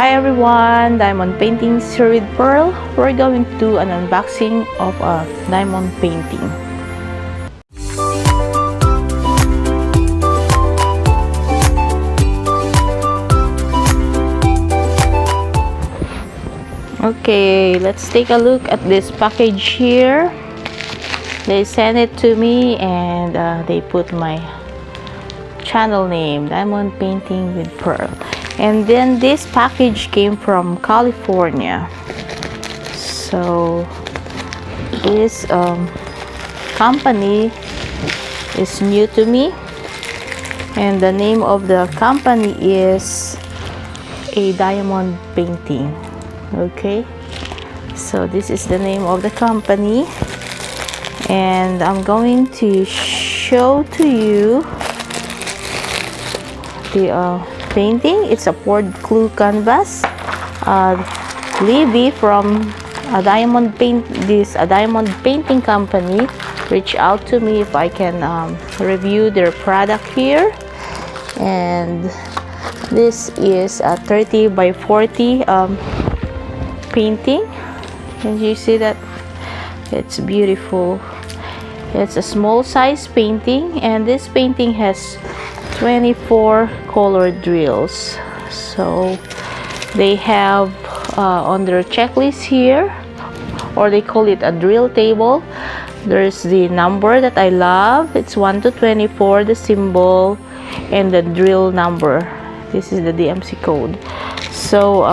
Hi everyone, Diamond Painting here with Pearl. We're going to do an unboxing of a diamond painting. Okay, let's take a look at this package here. They sent it to me and they put my channel name, Diamond Painting with Pearl. And then this package came from California. So this company is new to me, and the name of the company is ADiamondPainting. Okay, so this is the name of the company, and I'm going to show to you the painting. It's a poured glue canvas. Libby from a diamond painting company reached out to me if I can review their product here. And this is a 30 by 40 painting. Can you see that? It's beautiful. It's a small size painting, and this painting has 24 color drills. So they have on their checklist here, or they call it a drill table, there's the number that I love. It's 1 to 24, the symbol, and the drill number. This is the DMC code. So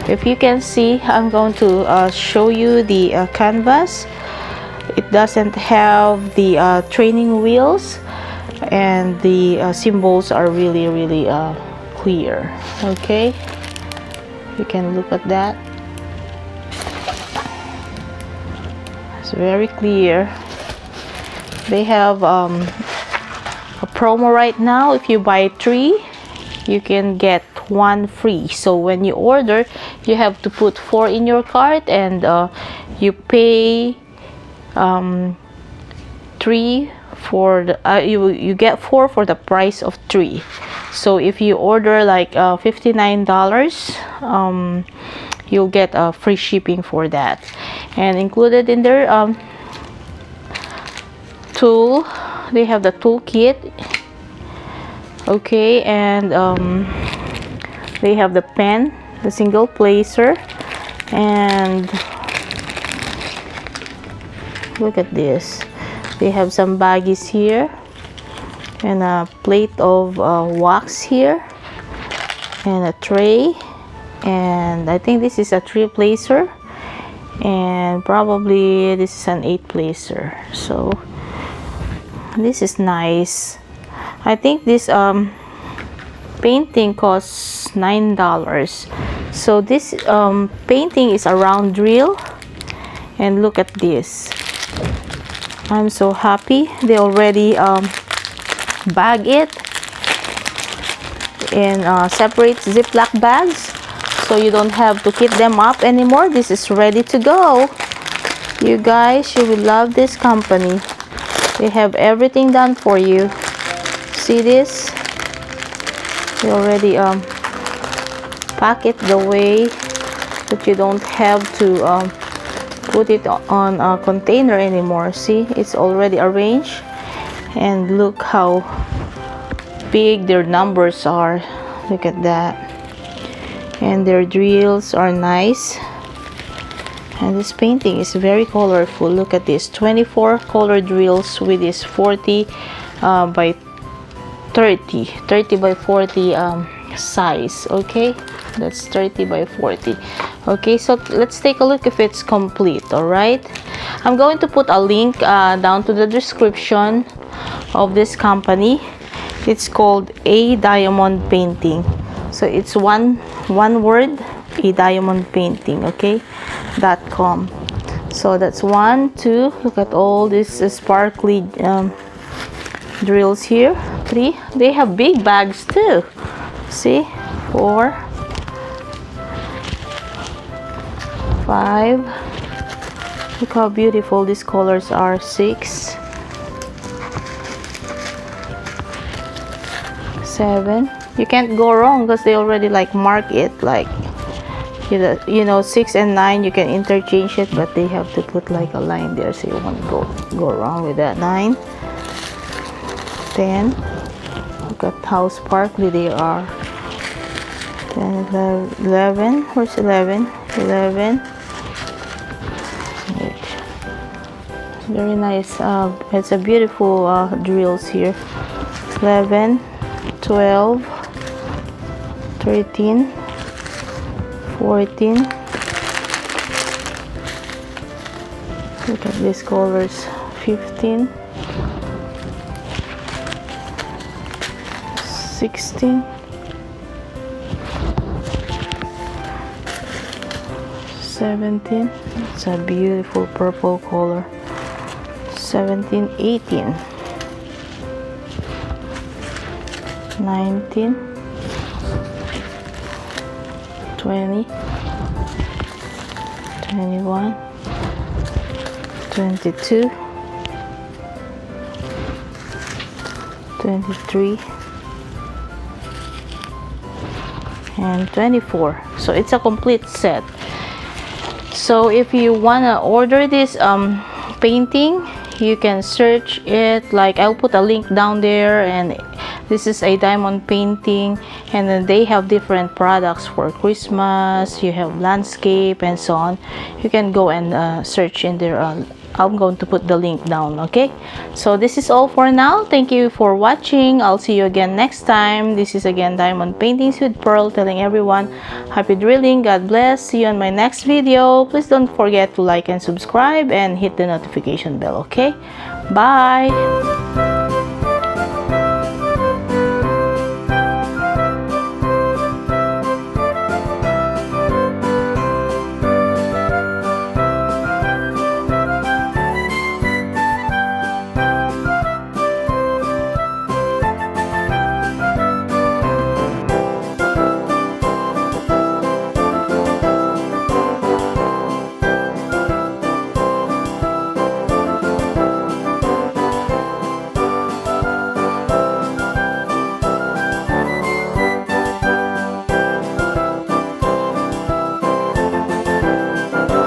if you can see, I'm going to show you the canvas. It doesn't have the training wheels, and the symbols are really clear. Okay, you can look at that. It's very clear. They have a promo right now. If you buy 3, you can get 1 free. So when you order, you have to put 4 in your cart, and you pay 3 for the you get 4 for the price of 3. So if you order like $59, you'll get free shipping for that. And included in their tool, they have the tool kit. Okay, and they have the pen, the single placer, and look at this. They have some baggies here, and a plate of wax here, and a tray, and I think this is a 3 placer, and probably this is an 8 placer. So this is nice. I think this painting costs $9. So this painting is a round drill, and look at this. I'm so happy they already bag it in separate Ziploc bags, so you don't have to keep them up anymore. This is ready to go. You guys, you will love this company. They have everything done for you. See this? They already pack it the way that you don't have to put it on a container anymore. See, it's already arranged, and look how big their numbers are. Look at that. And their drills are nice, and this painting is very colorful. Look at this, 24 color drills with this 40 by 30 by 40 size. Okay, that's 30 by 40. Okay, so let's take a look if it's complete. All right, I'm going to put a link down to the description of this company. It's called ADiamondPainting. So it's one word, ADiamondPainting. Okay, .com. So that's 1, 2. Look at all these sparkly drills here. 3. They have big bags too. See, 4, 5. Look how beautiful these colors are. 6, 7, You can't go wrong because they already like mark it like, you know, 6 and 9 you can interchange it, but they have to put like a line there, so you won't go wrong with that. 9, 10. Look at how sparkly they are. 10, 11. Where's 11? 11. Wait. Very nice. It's a beautiful drills here. 11, 12, 13, 14. Look at these colors. 15, 16, 17. It's a beautiful purple color. 17, 18, 19, 20, 21, 22, 23, and 24. So it's a complete set. So if you wanna order this painting, you can search it, like I'll put a link down there, and this is a diamond painting, and then they have different products for Christmas. You have landscape and so on. You can go and search in there. I'm going to put the link down. Okay, so this is all for now. Thank you for watching. I'll see you again next time. This is again Diamond Paintings with Pearl, telling everyone happy drilling. God bless. See you on my next video. Please don't forget to like and subscribe and hit the notification bell. Okay, bye.